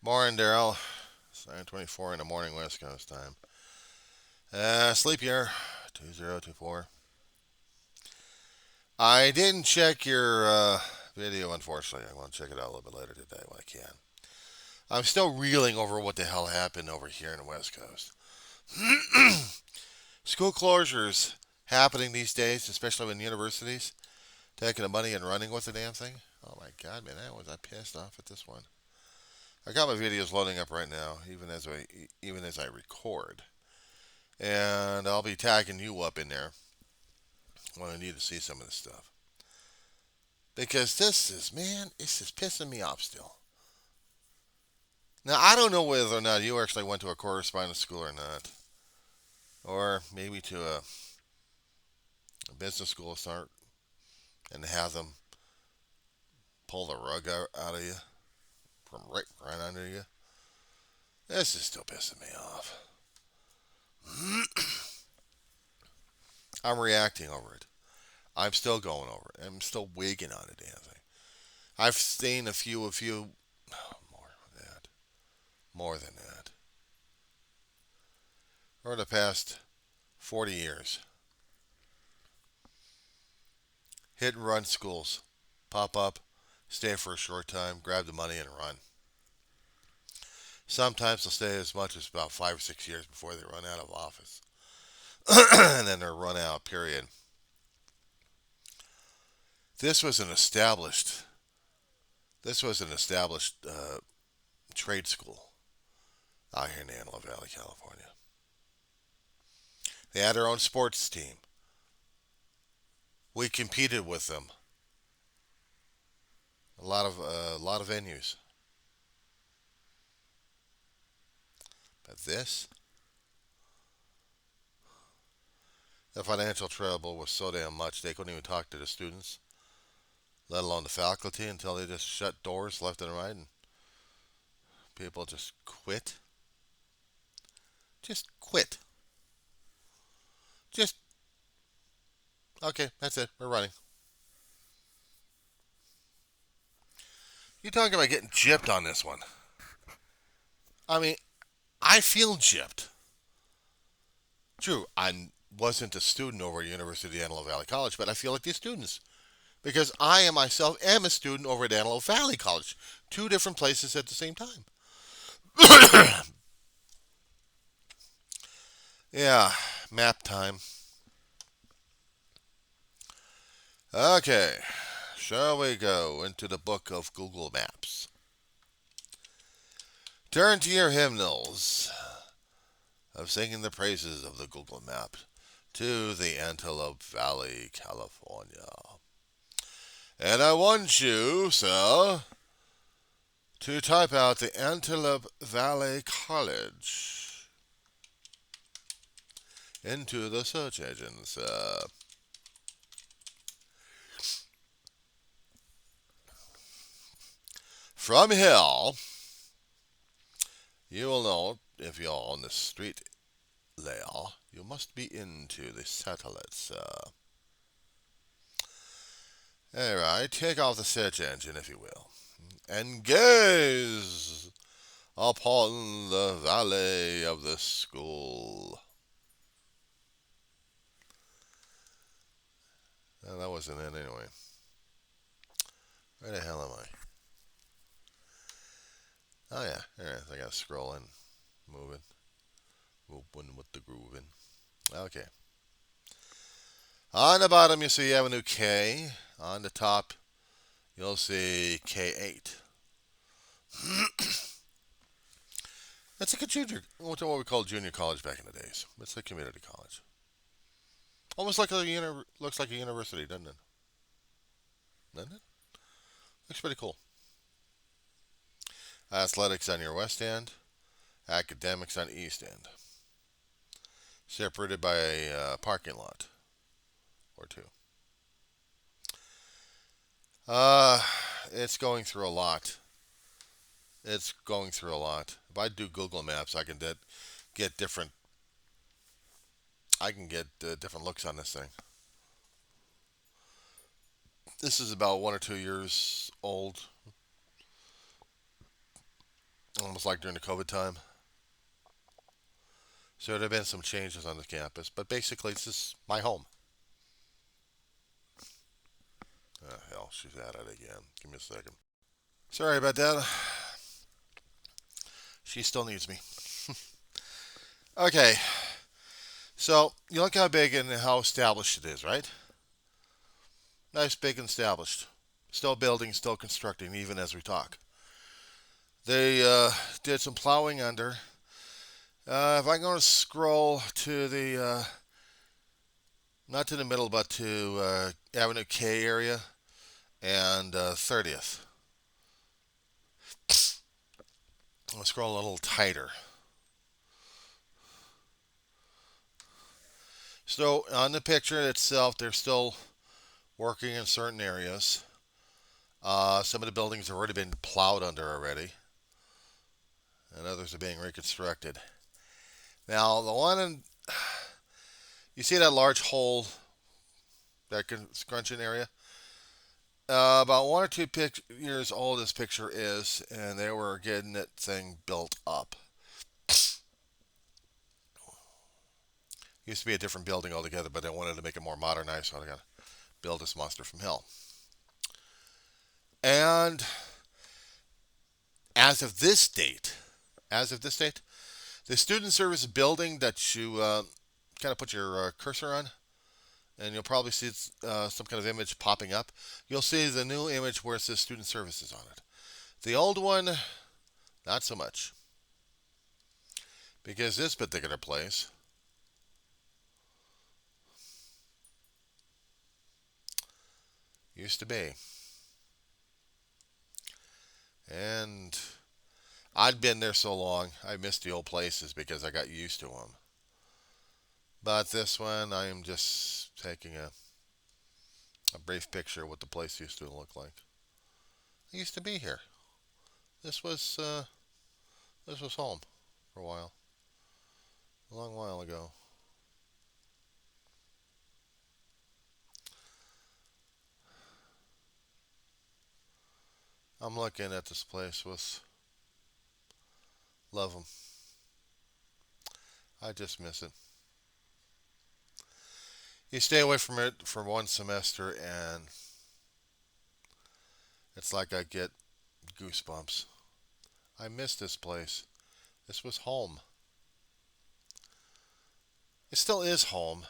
Morning, Darryl. It's 9:24 in the morning, West Coast time. Sleep year 2024. I didn't check your video, unfortunately. I want to check it out a little bit later today when I can. I'm still reeling over what the hell happened over here in the West Coast. School closures happening these days, especially in universities, taking the money and running with the damn thing. Oh my God, man, I pissed off at this one. I got my videos loading up right now, even as I record. And I'll be tagging you up in there when I need to see some of this stuff. Because this is pissing me off still. Now, I don't know whether or not you actually went to a correspondence school or not. Or maybe to a business school start and have them pull the rug out of you from right under you. This is still pissing me off. I'm reacting over it. I'm still going over it. I'm still wigging on the damn thing. I've seen a few, more than that. More than that. Over the past 40 years, hit and run schools pop up, stay for a short time, grab the money, and run. Sometimes they'll stay as much as about 5 or 6 years before they run out of office. And then they're run out, period. This was an established this was an established trade school out here in Antelope Valley, California. They had their own sports team. We competed with them. A lot of venues. But this, the financial trouble was so damn much they couldn't even talk to the students, let alone the faculty, until they just shut doors left and right, and people just quit. Just quit. Just okay. That's it. We're running. You talking about getting gypped on this one? I mean, I feel gypped. True, I wasn't a student over at University of Antelope Valley College, but I feel like these students because I am myself am a student over at Antelope Valley College, two different places at the same time. Yeah, map time. Okay, shall we go into the book of Google Maps? Turn to your hymnals of singing the praises of the Google Map to the Antelope Valley, California. And I want you, sir, to type out the Antelope Valley College into the search engine, sir. From here, you will know if you're on the street layer, you must be into the satellites, sir. Alright, take off the search engine, if you will, and gaze upon the valley of the school. That wasn't it anyway. Where the hell am I? Oh yeah, there. I gotta scroll in, moving, moving with the grooving. Okay. On the bottom, you see Avenue K. On the top, you'll see K8. It's like a junior, what we called junior college back in the days. It's a community college. Almost like looks like a university, doesn't it? Doesn't it? Looks pretty cool. Athletics on your west end, academics on east end. Separated by a parking lot or two. Uh, it's going through a lot. It's going through a lot. If I do Google Maps, I can get different. I can get different looks on this thing. This is about 1 or 2 years old. almost like during the COVID time. So there have been some changes on the campus, but basically this is my home. Hell, she's at it again. Give me a second. Sorry about that. She still needs me. Okay, so you look how big and how established it is, right? Nice, big and established. Still building, still constructing, even as we talk. They did some plowing under. If I'm going to scroll to the, not to the middle, but to Avenue K area and 30th. I'll scroll a little tighter. So on the picture itself, they're still working in certain areas. Some of the buildings have already been plowed under already, and others are being reconstructed. Now, the one in, you see that large hole, that scrunching area? About 1 or 2 years old this picture is, and they were getting that thing built up. Used to be a different building altogether, but they wanted to make it more modernized, so they got to build this monster from hell. And as of this date, the student service building that you kind of put your cursor on, and you'll probably see some kind of image popping up. You'll see the new image where it says student services on it. The old one, not so much. Because this particular place used to be. And I'd been there so long, I missed the old places because I got used to them. But this one, I am just taking a brief picture of what the place used to look like. I used to be here. This was home for a while, a long while ago. I'm looking at this place with love them. I just miss it. You stay away from it for one semester, and it's like I get goosebumps. I miss this place. This was home. It still is home,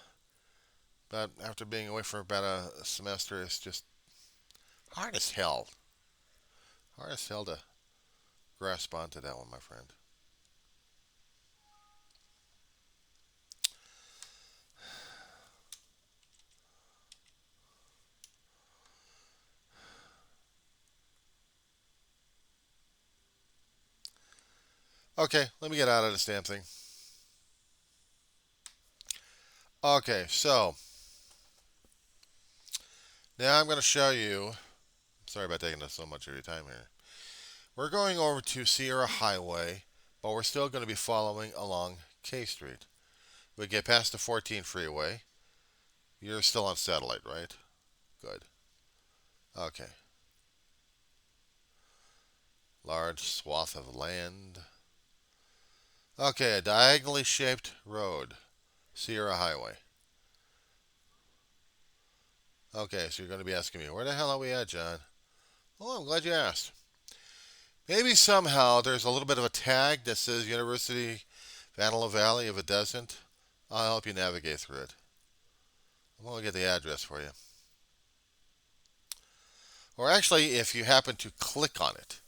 but after being away for about a semester, it's just hard as hell. Hard as hell to grasp onto that one, my friend. Okay, let me get out of this damn thing. Okay, so now I'm going to show you. Sorry about taking up so much of your time here. We're going over to Sierra Highway, but we're still going to be following along K Street. We get past the 14 freeway. You're still on satellite, right? Good. Okay. Large swath of land. Okay, a diagonally shaped road. Sierra Highway. Okay, so you're going to be asking me, where the hell are we at, John? Oh, I'm glad you asked. Maybe somehow there's a little bit of a tag that says University of Antelope Valley. If it doesn't, I'll help you navigate through it. I'm going to get the address for you. Or actually, if you happen to click on it,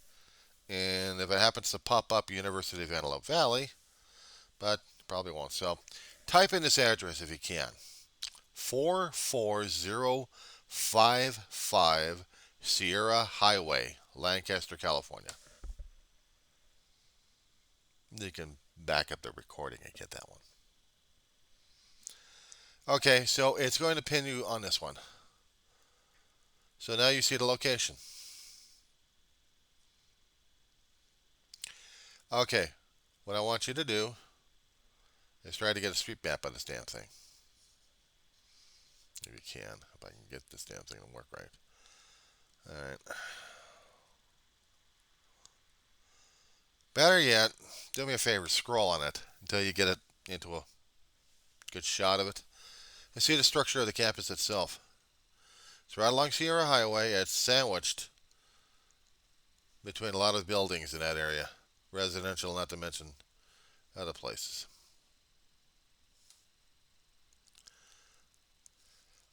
and if it happens to pop up University of Antelope Valley, but probably won't. So type in this address if you can. 44055 Sierra Highway, Lancaster, California. You can back up the recording and get that one. Okay, so it's going to pin you on this one. So now you see the location. Okay, what I want you to do is try to get a street map on this damn thing. If you can, if I can get this damn thing to work right. Alright. Better yet, do me a favor, scroll on it until you get it into a good shot of it. And see the structure of the campus itself. It's right along Sierra Highway. It's sandwiched between a lot of buildings in that area. Residential, not to mention other places.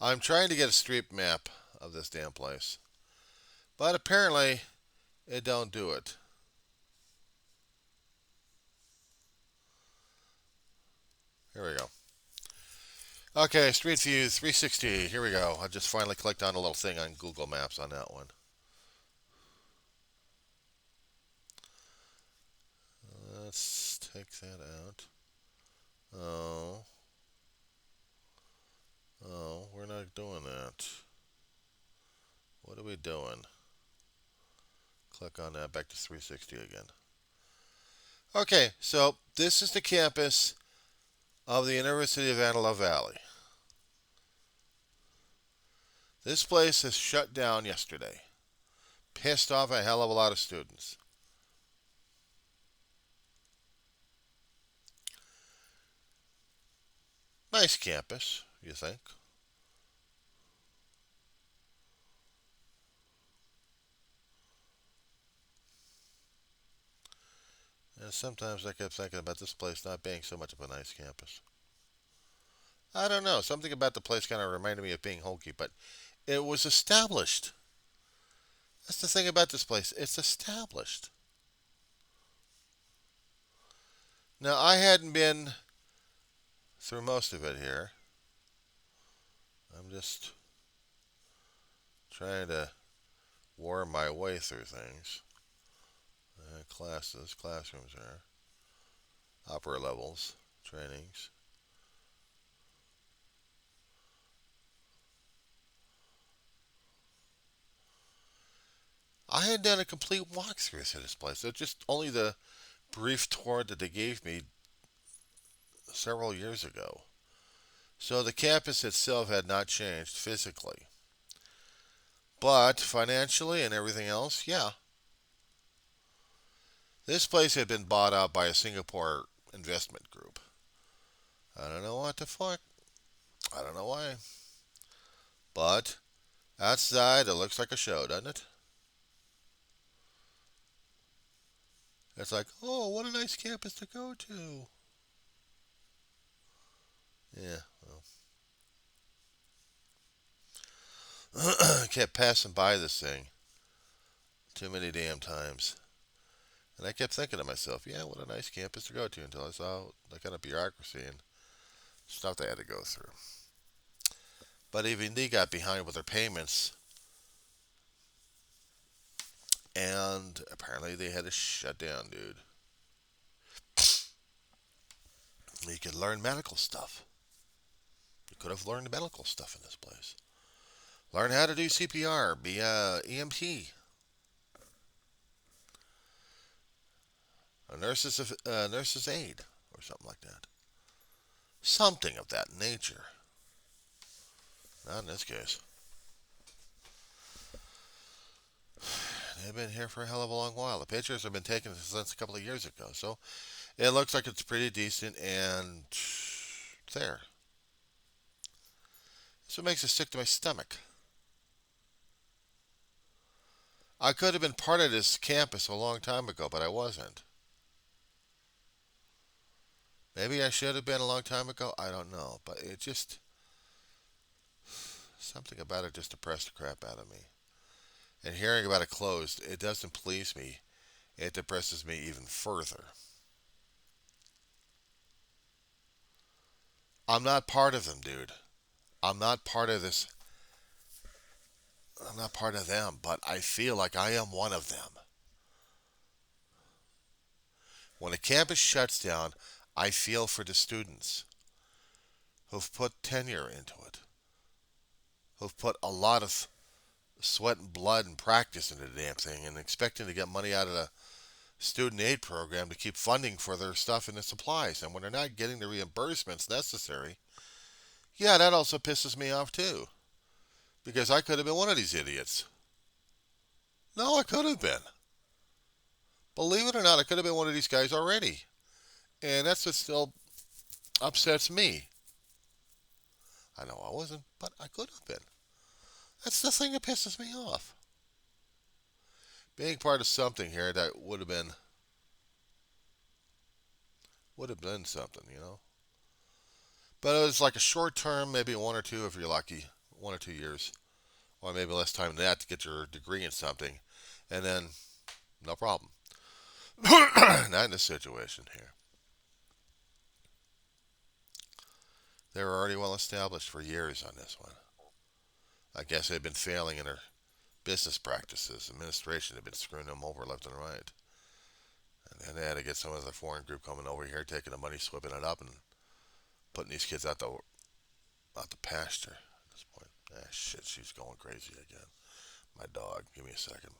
I'm trying to get a street map of this damn place. But apparently, it don't do it. Here we go. Okay, Street View 360. Here we go. I just finally clicked on a little thing on Google Maps on that one. Let's take that out. Oh. Oh, we're not doing that. What are we doing? Click on that, back to 360 again. Okay, so this is the campus of the University of Antelope Valley. This place is shut down yesterday. Pissed off a hell of a lot of students. Nice campus, you think? And sometimes I kept thinking about this place not being so much of a nice campus. I don't know. Something about the place kind of reminded me of being hokey, but it was established. That's the thing about this place. It's established. Now, I hadn't been through most of it here. I'm just trying to worm my way through things. Classes, classrooms there. Upper levels, trainings. I had done a complete walkthrough to this place. It's just only the brief tour that they gave me several years ago. So the campus itself had not changed physically. But financially and everything else, yeah. This place had been bought out by a Singapore investment group. I don't know what the fuck. I don't know why. But outside, it looks like a show, doesn't it? It's like, oh, what a nice campus to go to. Yeah, well. I kept passing by this thing too many damn times. And I kept thinking to myself, yeah, what a nice campus to go to until I saw the kind of bureaucracy and stuff they had to go through. But even they got behind with their payments. And apparently they had to shut down, dude. You could learn medical stuff. You could have learned medical stuff in this place. Learn how to do CPR, be a EMT, a nurse's aide, or something like that. Something of that nature. Not in this case. They've been here for a hell of a long while. The pictures have been taken since a couple of years ago, so it looks like it's pretty decent and there. So it makes it sick to my stomach. I could have been part of this campus a long time ago, but I wasn't. Maybe I should have been a long time ago. I don't know. But it just... something about it just depressed the crap out of me. And hearing about it closed, it doesn't please me. It depresses me even further. I'm not part of them, dude. I'm not part of this. I'm not part of them, but I feel like I am one of them. When a campus shuts down, I feel for the students who've put tenure into it, who've put a lot of sweat and blood and practice into the damn thing and expecting to get money out of the student aid program to keep funding for their stuff and the supplies. And when they're not getting the reimbursements necessary, yeah, that also pisses me off too. Because I could have been one of these idiots. No, I could have been. Believe it or not, I could have been one of these guys already. And that's what still upsets me. I know I wasn't, but I could have been. That's the thing that pisses me off. Being part of something here that would have been something, you know. But it was like a short term, maybe one or two if you're lucky, 1 or 2 years, or maybe less time than that to get your degree in something, and then no problem. Not in this situation here. They were already well established for years on this one. I guess they'd been failing in their business practices. Administration had been screwing them over left and right. And then they had to get some other foreign group coming over here, taking the money, sweeping it up, and putting these kids out the pasture at this point. Ah, shit, she's going crazy again. My dog. Give me a second.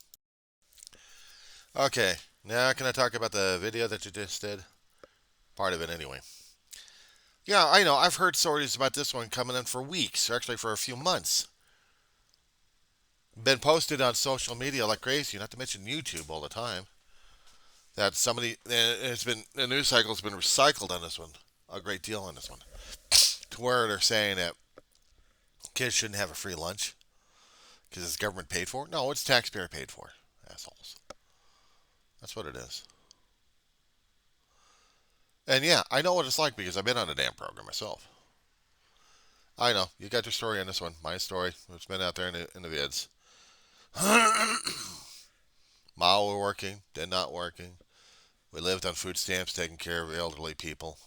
Okay, now can I talk about the video that you just did? Part of it, anyway. Yeah, I know. I've heard stories about this one coming in for weeks, or actually for a few months. Been posted on social media like crazy, not to mention YouTube all the time. That somebody, it's been, the news cycle's been recycled on this one, a great deal on this one, to where they're saying that kids shouldn't have a free lunch because it's government paid for. No, it's taxpayer paid for. Assholes. That's what it is. And yeah, I know what it's like because I've been on a damn program myself. I know. You got your story on this one. My story. It's been out there in the vids. Ma were working, then not working. We lived on food stamps, taking care of elderly people.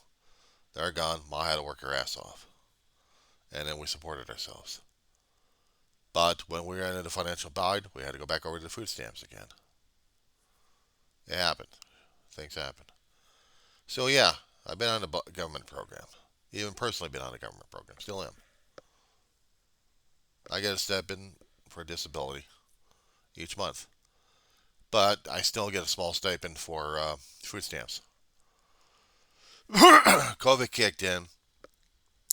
They're gone. Ma had to work her ass off. And then we supported ourselves. But when we were in a financial bind, we had to go back over to the food stamps again. It happened. Things happen. So yeah, I've been on a government program. Even personally been on a government program. Still am. I get a step in for disability each month. But I still get a small stipend for food stamps. COVID kicked in.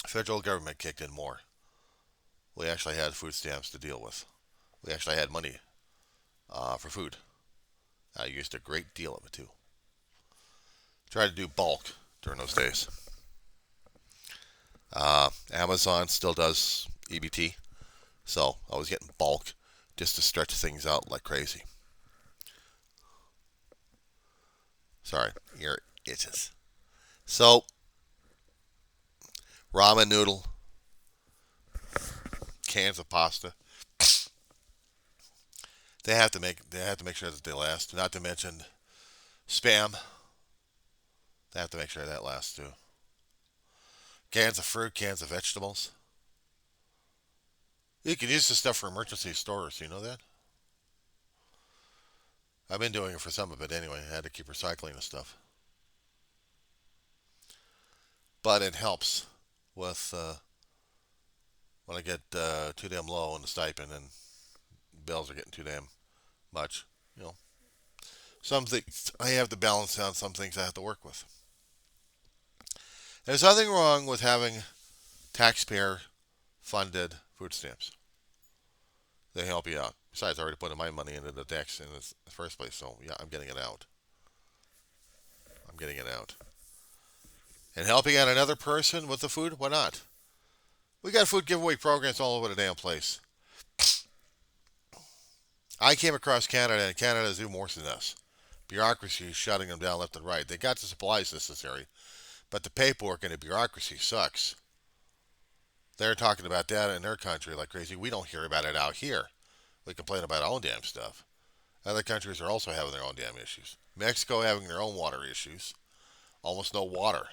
Federal government kicked in more. We actually had food stamps to deal with. We actually had money for food. I used a great deal of it too. Tried to do bulk during those days. Amazon still does EBT, so I was getting bulk just to stretch things out like crazy. Sorry, ear itches. So, ramen noodle, cans of pasta. They have to make sure that they last. Not to mention spam. They have to make sure that lasts too. Cans of fruit, cans of vegetables. You can use this stuff for emergency stores. You know that? I've been doing it for some of it anyway. I had to keep recycling the stuff. But it helps with when I get too damn low on the stipend and bills are getting too damn much. You know, some things I have to balance out, some things I have to work with. There's nothing wrong with having taxpayer funded food stamps. They help you out. Besides, I already put my money into the tax in the first place, so yeah, I'm getting it out. I'm getting it out. And helping out another person with the food, why not? We got food giveaway programs all over the damn place. I came across Canada, and Canada's doing worse than us. Bureaucracy is shutting them down left and right. They got the supplies necessary, but the paperwork and the bureaucracy sucks. They're talking about that in their country like crazy. We don't hear about it out here. We complain about our own damn stuff. Other countries are also having their own damn issues. Mexico having their own water issues. Almost no water.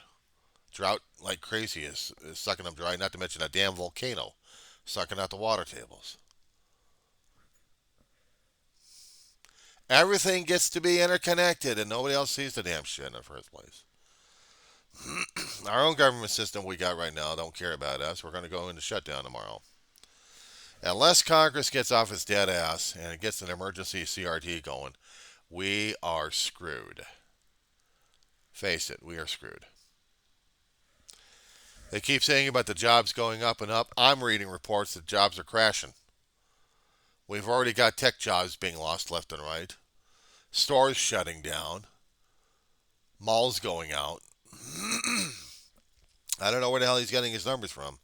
Drought like crazy is sucking them dry, not to mention a damn volcano sucking out the water tables. Everything gets to be interconnected and nobody else sees the damn shit in the first place. Our own government system we got right now don't care about us. We're going to go into shutdown tomorrow. Unless Congress gets off its dead ass and it gets an emergency CRT going, we are screwed. Face it, we are screwed. They keep saying about the jobs going up and up. I'm reading reports that jobs are crashing. We've already got tech jobs being lost left and right. stores shutting down, malls going out. I don't know where the hell he's getting his numbers from,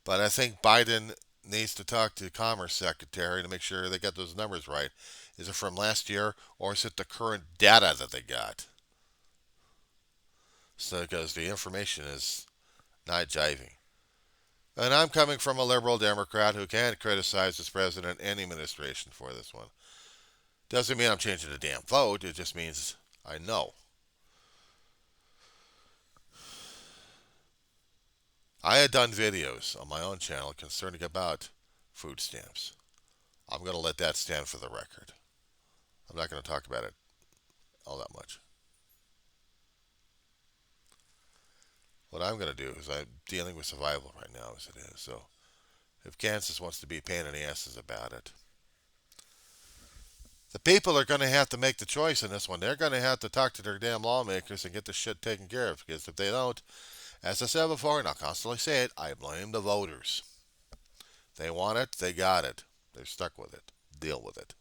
but I think Biden needs to talk to the Commerce Secretary to make sure they got those numbers right. Is it from last year or is it the current data that they got? So, because the information is not jiving. And I'm coming from a liberal Democrat who can't criticize this president and administration for this one. Doesn't mean I'm changing the damn vote. It just means I know. I had done videos on my own channel concerning about food stamps. I'm going to let that stand for the record. I'm not going to talk about it all that much. What I'm going to do is I'm dealing with survival right now as it is. So if Kansas wants to be a pain in the asses about it, the people are going to have to make the choice in this one. They're going to have to talk to their damn lawmakers and get this shit taken care of. Because if they don't, as I said before, and I'll constantly say it, I blame the voters. They want it, they got it. They're stuck with it. Deal with it.